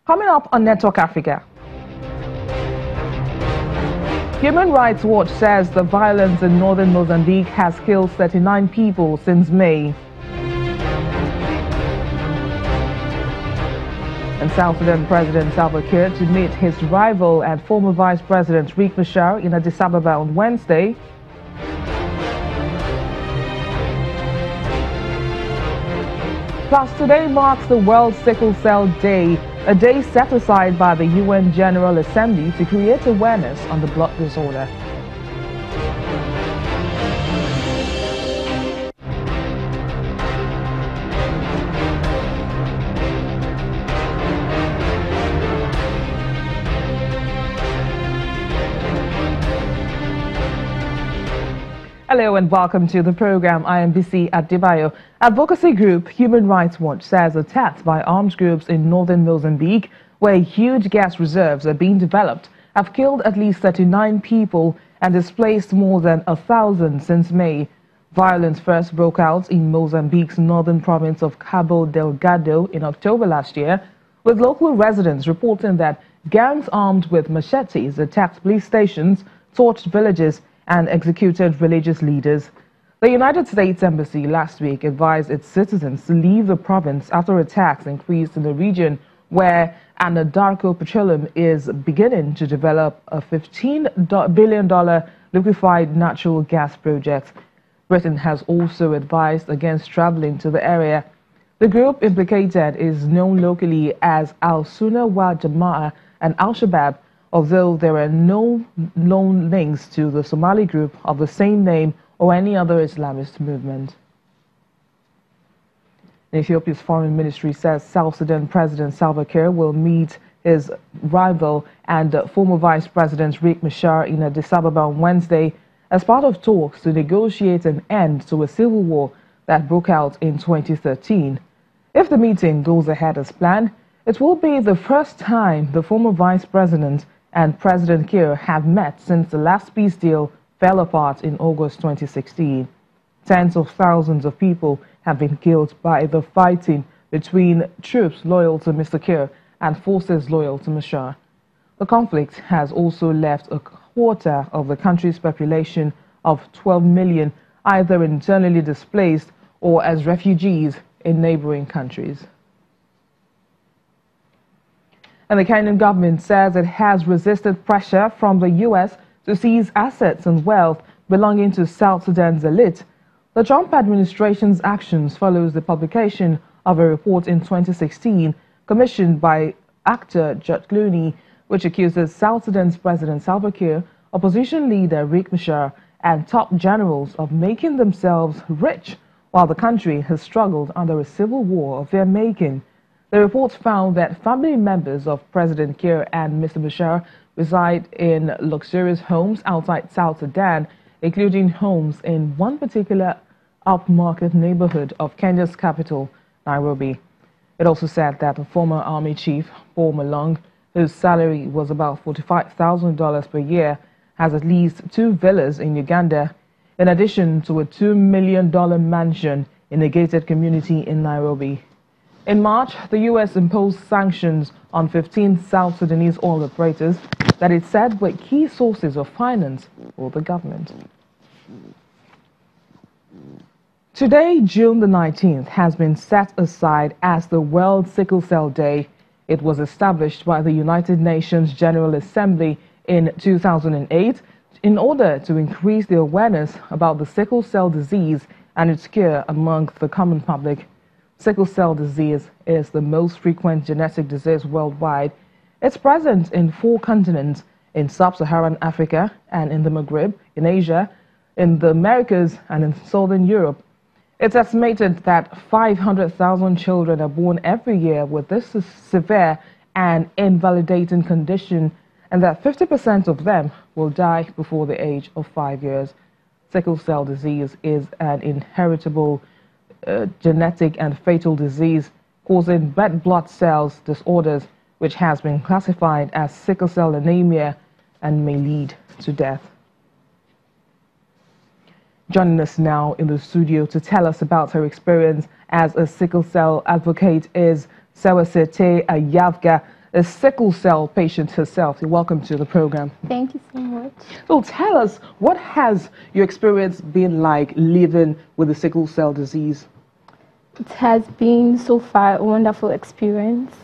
Coming up on Network Africa, Human Rights Watch says the violence in northern Mozambique has killed 39 people since May. And South Sudan President Salva Kiir to meet his rival and former Vice President Riek Machar in Addis Ababa on Wednesday. Plus, today marks the World Sickle Cell Day, a day set aside by the UN General Assembly to create awareness on the blood disorder. Hello and welcome to the program. I am BC Adebayo. Advocacy group Human Rights Watch says attacks by armed groups in northern Mozambique, where huge gas reserves are being developed, have killed at least 39 people and displaced more than 1,000 since May. Violence first broke out in Mozambique's northern province of Cabo Delgado in October last year, with local residents reporting that gangs armed with machetes attacked police stations, torched villages, and executed religious leaders. The United States Embassy last week advised its citizens to leave the province after attacks increased in the region, where Anadarko Petroleum is beginning to develop a $15 billion liquefied natural gas project. Britain has also advised against traveling to the area. The group implicated is known locally as Al-Sunnah wal Jama'ah and Al-Shabaab, although there are no known links to the Somali group of the same name or any other Islamist movement. Ethiopia's foreign ministry says South Sudan President Salva Kiir will meet his rival and former Vice President Riek Machar in Addis Ababa on Wednesday as part of talks to negotiate an end to a civil war that broke out in 2013. If the meeting goes ahead as planned, it will be the first time the former Vice President and President Kiir have met since the last peace deal fell apart in August 2016. Tens of thousands of people have been killed by the fighting between troops loyal to Mr. Kiir and forces loyal to Machar. The conflict has also left a quarter of the country's population of 12 million either internally displaced or as refugees in neighboring countries. And the Kenyan government says it has resisted pressure from the U.S. to seize assets and wealth belonging to South Sudan's elite. The Trump administration's actions follows the publication of a report in 2016 commissioned by actor George Clooney, which accuses South Sudan's President Salva Kiir, opposition leader Riek Machar, and top generals of making themselves rich while the country has struggled under a civil war of their making. The report found that family members of President Kiir and Mr. Machar reside in luxurious homes outside South Sudan, including homes in one particular upmarket neighborhood of Kenya's capital, Nairobi. It also said that the former army chief, Paul Malong, whose salary was about $45,000 per year, has at least 2 villas in Uganda, in addition to a $2 million mansion in a gated community in Nairobi. In March, the U.S. imposed sanctions on 15 South Sudanese oil operators that it said were key sources of finance for the government. Today, June the 19th, has been set aside as the World Sickle Cell Day. It was established by the United Nations General Assembly in 2008 in order to increase the awareness about the sickle cell disease and its cure among the common public. Sickle cell disease is the most frequent genetic disease worldwide. It's present in 4 continents, in sub-Saharan Africa and in the Maghreb, in Asia, in the Americas and in Southern Europe. It's estimated that 500,000 children are born every year with this severe and invalidating condition, and that 50% of them will die before the age of 5 years. Sickle cell disease is an inheritable genetic and fatal disease causing red blood cells disorders, which has been classified as sickle cell anemia and may lead to death. Joining us now in the studio to tell us about her experience as a sickle cell advocate is Sewasete Ayavga. a sickle cell patient herself. You're welcome to the program. Thank you so much. So tell us, what has your experience been like living with the sickle cell disease? It has been so far a wonderful experience.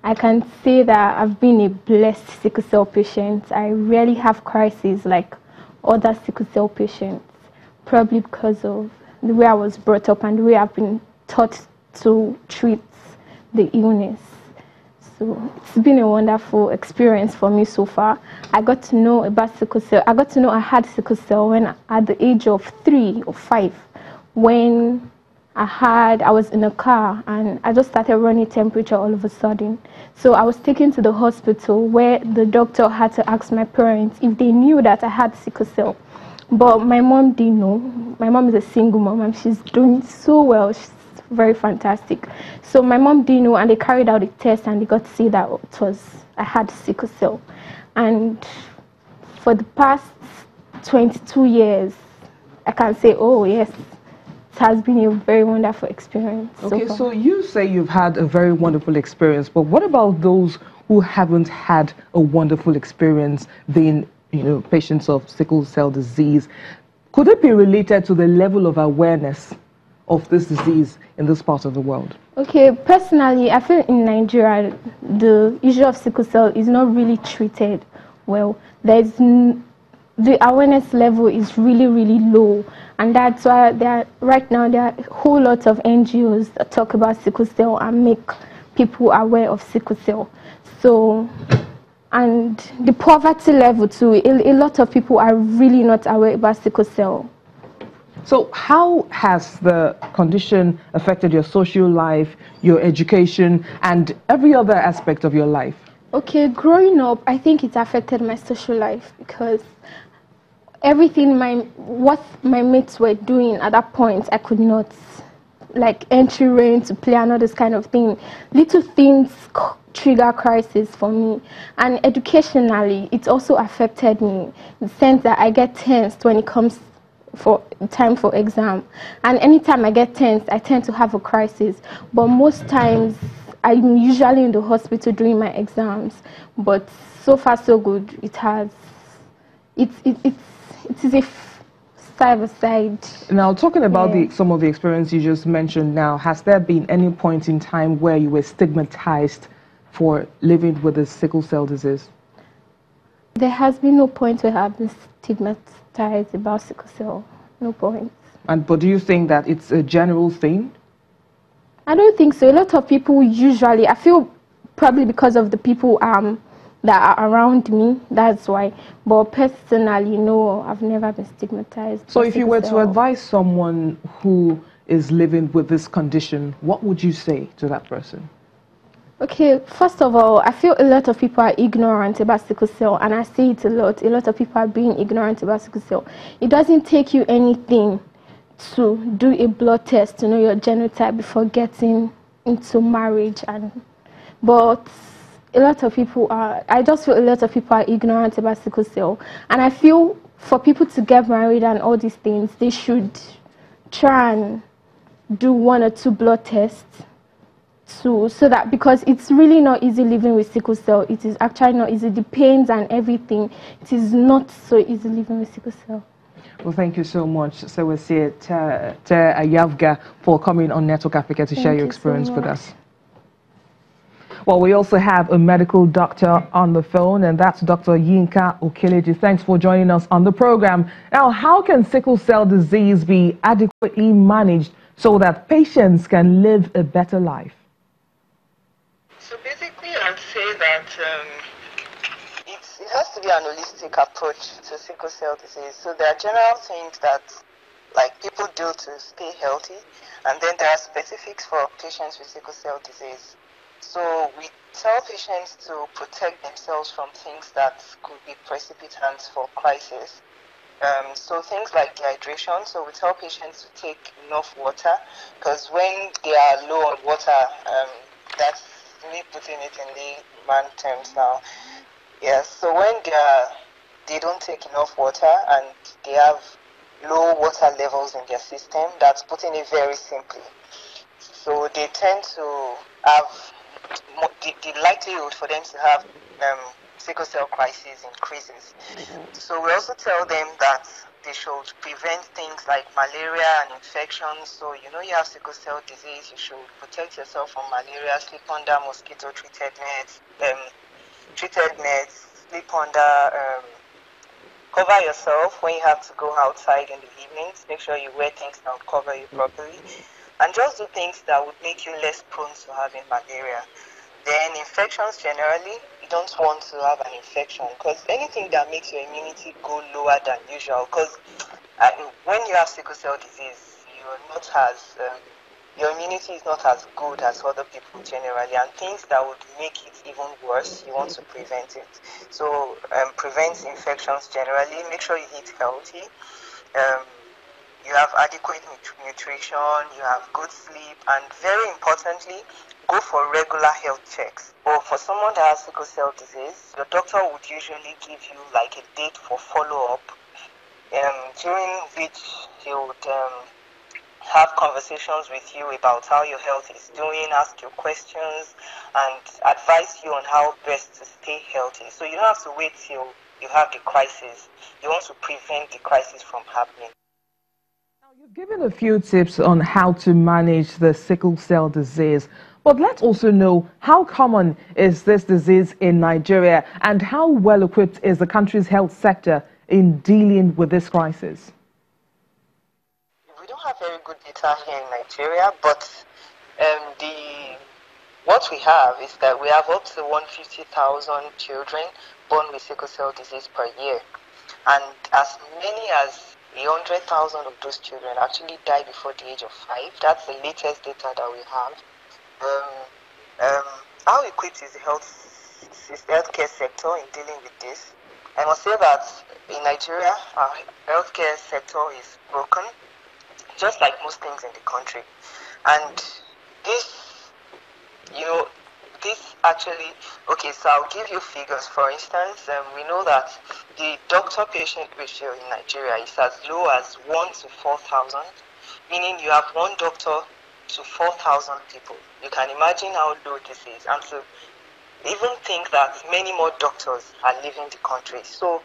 I can say that I've been a blessed sickle cell patient. I rarely have crises like other sickle cell patients, probably because of the way I was brought up and the way I've been taught to treat the illness. So it's been a wonderful experience for me so far. I got to know about sickle cell. I got to know I had sickle cell when at the age of 3 or 5, when I was in a car and I just started running temperature all of a sudden. So I was taken to the hospital where the doctor had to ask my parents if they knew that I had sickle cell. But my mom didn't know. My mom is a single mom and she's doing so well. She's very fantastic. So my mom didn't know, and they carried out a test and they got to see that I had sickle cell. And for the past 22 years, I can say, oh yes, it has been a very wonderful experience. Okay, so you say you've had a very wonderful experience, but what about those who haven't had a wonderful experience being, patients of sickle cell disease? Could it be related to the level of awareness of this disease in this part of the world? Okay, personally, I feel in Nigeria, the issue of sickle cell is not really treated well. The awareness level is really, really low. And that's why right now there are a whole lot of NGOs that talk about sickle cell and make people aware of sickle cell. So, and the poverty level too, a lot of people are really not aware about sickle cell. So how has the condition affected your social life, your education, and every other aspect of your life? Okay, growing up, I think it affected my social life because everything what my mates were doing at that point, I could not, like entry rain to play and all this kind of thing. Little things trigger crisis for me. And educationally, it also affected me in the sense that I get tensed when it comes for time for exam. And anytime I get tensed, I tend to have a crisis. But most times, I'm usually in the hospital during my exams. But so far, so good. It is a side. Now, talking about some of the experience you just mentioned now, has there been any point in time where you were stigmatized for living with the sickle cell disease? There has been no point where I've been stigmatized about sickle cell. No point. But do you think that it's a general thing? I don't think so. A lot of people usually, I feel probably because of the people that are around me, that's why. But personally, no, I've never been stigmatized. So if you were to advise someone who is living with this condition, what would you say to that person? Okay, first of all, I feel a lot of people are ignorant about sickle cell, and I see it a lot. A lot of people are being ignorant about sickle cell. It doesn't take you anything to do a blood test to know your genotype before getting into marriage, but a lot of people I just feel a lot of people are ignorant about sickle cell, and I feel for people to get married and all these things, they should try and do 1 or 2 blood tests so that, because it's really not easy living with sickle cell. It is actually not easy. The pains and everything, it is not so easy living with sickle cell. Well, thank you so much, Sewese Ayavga, for coming on Network Africa to share your experience with us. Well, we also have a medical doctor on the phone, and that's Dr. Yinka Okeleji. Thanks for joining us on the program. Now, how can sickle cell disease be adequately managed so that patients can live a better life? So basically, I'd say that it has to be an holistic approach to sickle cell disease. So there are general things that people do to stay healthy, and then there are specifics for patients with sickle cell disease. So we tell patients to protect themselves from things that could be precipitants for crisis. So things like dehydration. So we tell patients to take enough water, because when they are low on water, that's me putting it in layman terms now. Yes, so when they don't take enough water and they have low water levels in their system, that's putting it very simply. So they tend to have the likelihood for them to have sickle cell crisis increases. So we also tell them that they should prevent things like malaria and infections. So you have sickle cell disease, you should protect yourself from malaria, sleep under mosquito treated nets, sleep under, cover yourself when you have to go outside in the evenings. Make sure you wear things that will cover you properly, and just do things that would make you less prone to having malaria. Then infections generally, you don't want to have an infection, because anything that makes your immunity go lower than usual, because when you have sickle cell disease, your immunity is not as good as other people generally, and things that would make it even worse, you want to prevent it. So prevent infections generally, make sure you eat healthy, you have adequate nutrition, you have good sleep, and very importantly, go for regular health checks. Or for someone that has sickle cell disease, your doctor would usually give you like a date for follow-up, during which he would have conversations with you about how your health is doing, ask you questions, and advise you on how best to stay healthy. So you don't have to wait till you have the crisis. You want to prevent the crisis from happening. Now, you've given a few tips on how to manage the sickle cell disease, but let's also know how common is this disease in Nigeria, and how well equipped is the country's health sector in dealing with this crisis? We don't have very good data here in Nigeria, but what we have is that we have up to 150,000 children born with sickle cell disease per year, and as many as 100,000 of those children actually die before the age of 5. That's the latest data that we have. How equipped is the healthcare sector in dealing with this? I must say that in Nigeria, our healthcare sector is broken, just like most things in the country. And this actually, okay, so I'll give you figures. For instance, we know that the doctor-patient ratio in Nigeria is as low as 1 to 4,000, meaning you have one doctor to 4,000 people. You can imagine how low this is, and to even think that many more doctors are leaving the country. So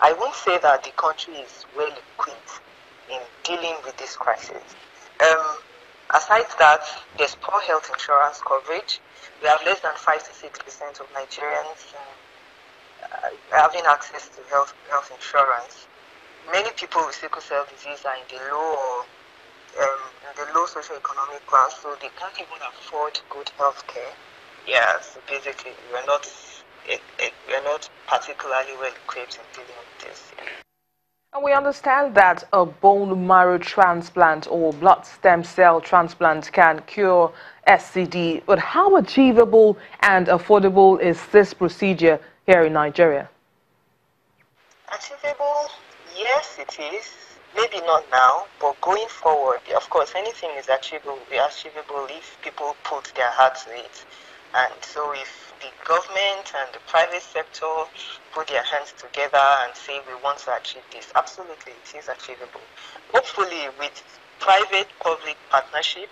I won't say that the country is well equipped in dealing with this crisis. Aside that, there's poor health insurance coverage. We have less than 5 to 6% of Nigerians having access to health insurance. Many people with sickle cell disease are in the low socioeconomic class, so they can't even afford good health care. Yeah, so basically, we're not particularly well equipped in dealing with this. And we understand that a bone marrow transplant or blood stem cell transplant can cure SCD, but how achievable and affordable is this procedure here in Nigeria? Achievable? Yes, it is. Maybe not now, but going forward, of course, anything is achievable if people put their heart to it. And so if the government and the private sector put their hands together and say we want to achieve this, absolutely it is achievable. Hopefully with private-public partnership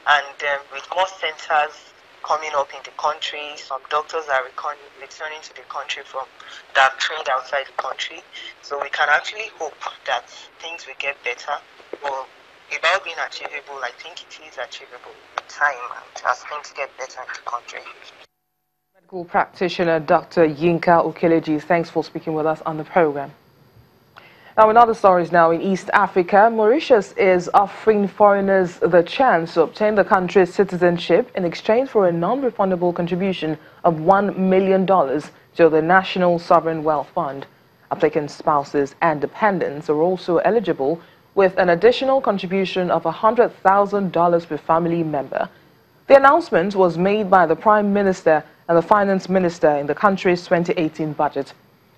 and with more centers coming up in the country, some doctors are returning to the country that have trained outside the country. So we can actually hope that things will get better. Well, about being achievable, I think it is achievable with time and as things get better in the country. Medical practitioner Dr. Yinka Okeleji, thanks for speaking with us on the program. Now, in other stories now, in East Africa, Mauritius is offering foreigners the chance to obtain the country's citizenship in exchange for a non-refundable contribution of $1 million to the National Sovereign Wealth Fund. Applicant spouses and dependents are also eligible, with an additional contribution of $100,000 per family member. The announcement was made by the Prime Minister and the Finance Minister in the country's 2018 budget.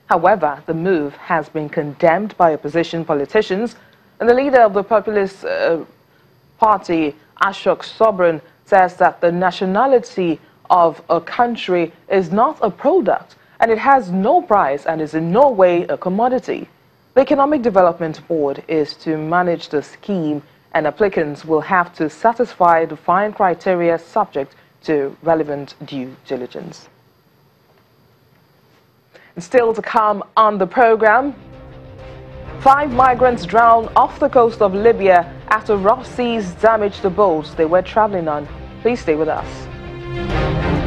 However, the move has been condemned by opposition politicians, and the leader of the Populist Party, Ashok Sobran, says that the nationality of a country is not a product, and it has no price and is in no way a commodity. The Economic Development Board is to manage the scheme, and applicants will have to satisfy defined criteria subject to relevant due diligence. And still to come on the program, 5 migrants drowned off the coast of Libya after rough seas damaged the boats they were traveling on. Please stay with us.